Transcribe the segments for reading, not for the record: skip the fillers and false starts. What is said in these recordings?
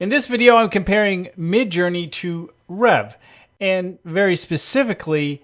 In this video, I'm comparing Midjourney to Rev, and very specifically,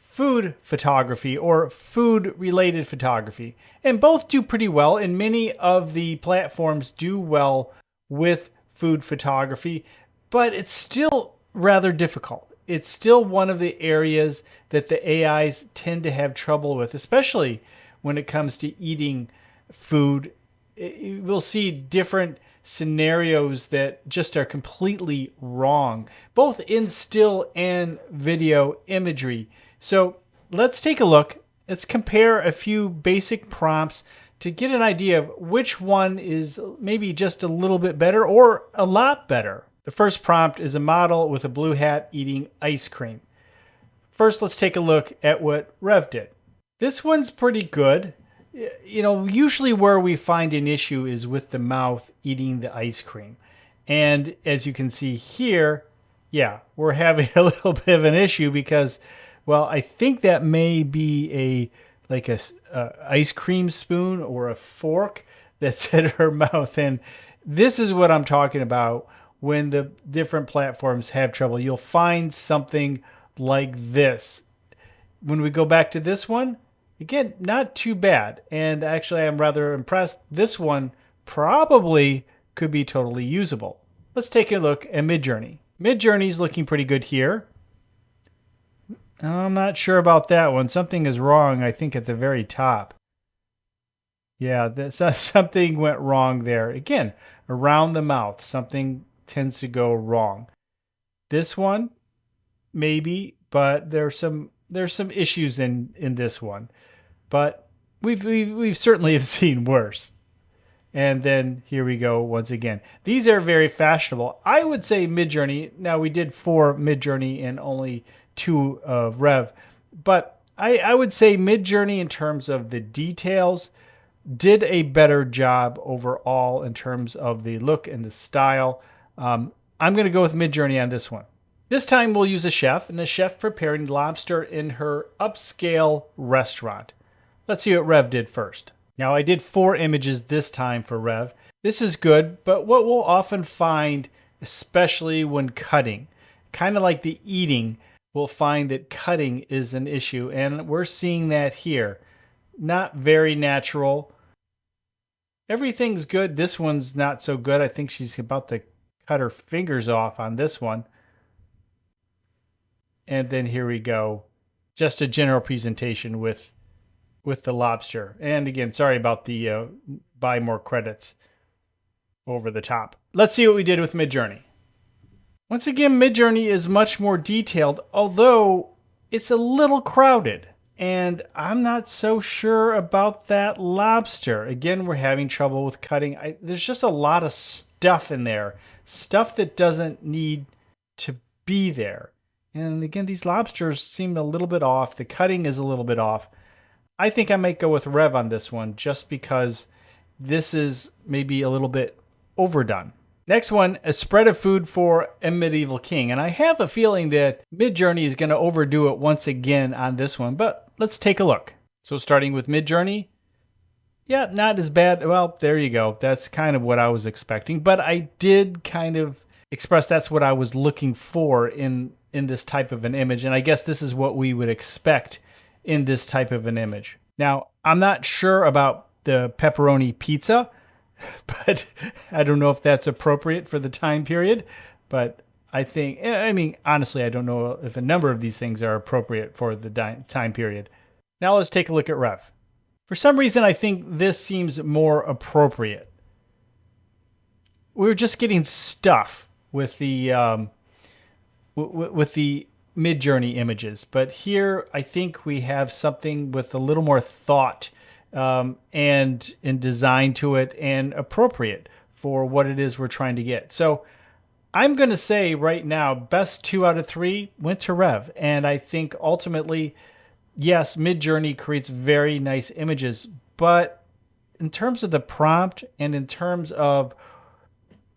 food photography or food-related photography. And both do pretty well, and many of the platforms do well with food photography, but it's still rather difficult. It's still one of the areas that the AIs tend to have trouble with, especially when it comes to eating food. We'll see different scenarios that just are completely wrong, both in still and video imagery. So let's take a look. Let's compare a few basic prompts to get an idea of which one is maybe just a little bit better or a lot better. The first prompt is a model with a blue hat eating ice cream. First, let's take a look at what Rev did. This one's pretty good. You know, usually where we find an issue is with the mouth eating the ice cream. And as you can see here, yeah, we're having a little bit of an issue because, well, I think that may be like a ice cream spoon or a fork that's in her mouth. And this is what I'm talking about when the different platforms have trouble. You'll find something like this. When we go back to this one, again, not too bad. And actually, I'm rather impressed. This one probably could be totally usable. Let's take a look at Midjourney. Midjourney's looking pretty good here. I'm not sure about that one. Something is wrong, I think, at the very top. Yeah, something went wrong there. Again, around the mouth, something tends to go wrong. This one, maybe, but there's some issues in this one. But we've certainly have seen worse. And then here we go once again. These are very fashionable. I would say Midjourney. Now we did 4 Midjourney and only 2 of Rev. But I would say Midjourney in terms of the details did a better job overall in terms of the look and the style. I'm going to go with Midjourney on this one. This time we'll use a chef, and a chef preparing lobster in her upscale restaurant. Let's see what Rev did first. Now I did 4 images this time for Rev. This is good, but what we'll often find, especially when cutting, kind of like the eating, we'll find that cutting is an issue, and we're seeing that here. Not very natural. Everything's good. This one's not so good. I think she's about to cut her fingers off on this one. And then here we go. Just a general presentation with the lobster. And again, sorry about the buy more credits over the top. Let's see what we did with Midjourney. Once again, Midjourney is much more detailed, although it's a little crowded. And I'm not so sure about that lobster. Again, we're having trouble with cutting. There's just a lot of stuff in there. Stuff that doesn't need to be there. And again, these lobsters seem a little bit off. The cutting is a little bit off. I think I might go with Rev on this one just because this is maybe a little bit overdone. Next one, a spread of food for a medieval king. And I have a feeling that Midjourney is going to overdo it once again on this one, but let's take a look. So starting with Midjourney, yeah, not as bad. Well, there you go. That's kind of what I was expecting, but I did kind of express that's what I was looking for in this type of an image. And I guess this is what we would expect in this type of an image. Now, I'm not sure about the pepperoni pizza, but I don't know if that's appropriate for the time period. But I mean, honestly, I don't know if a number of these things are appropriate for the time period. Now let's take a look at Rev. For some reason, I think this seems more appropriate. We're just getting stuff with the Midjourney images, but here I think we have something with a little more thought and design to it and appropriate for what it is we're trying to get. So I'm going to say right now, best 2 out of 3 went to Rev, and I think ultimately, yes, Midjourney creates very nice images, but in terms of the prompt and in terms of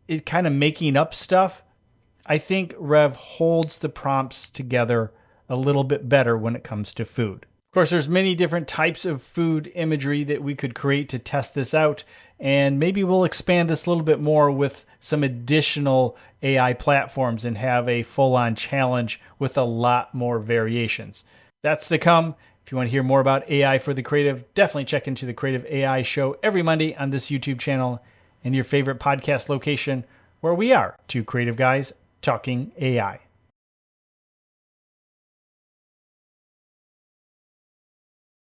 it kind of making up stuff, I think Rev holds the prompts together a little bit better when it comes to food. Of course, there's many different types of food imagery that we could create to test this out, and maybe we'll expand this a little bit more with some additional AI platforms and have a full-on challenge with a lot more variations. That's to come. If you want to hear more about AI for the creative, definitely check into the Creative AI Show every Monday on this YouTube channel and your favorite podcast location, where we are two creative guys talking AI.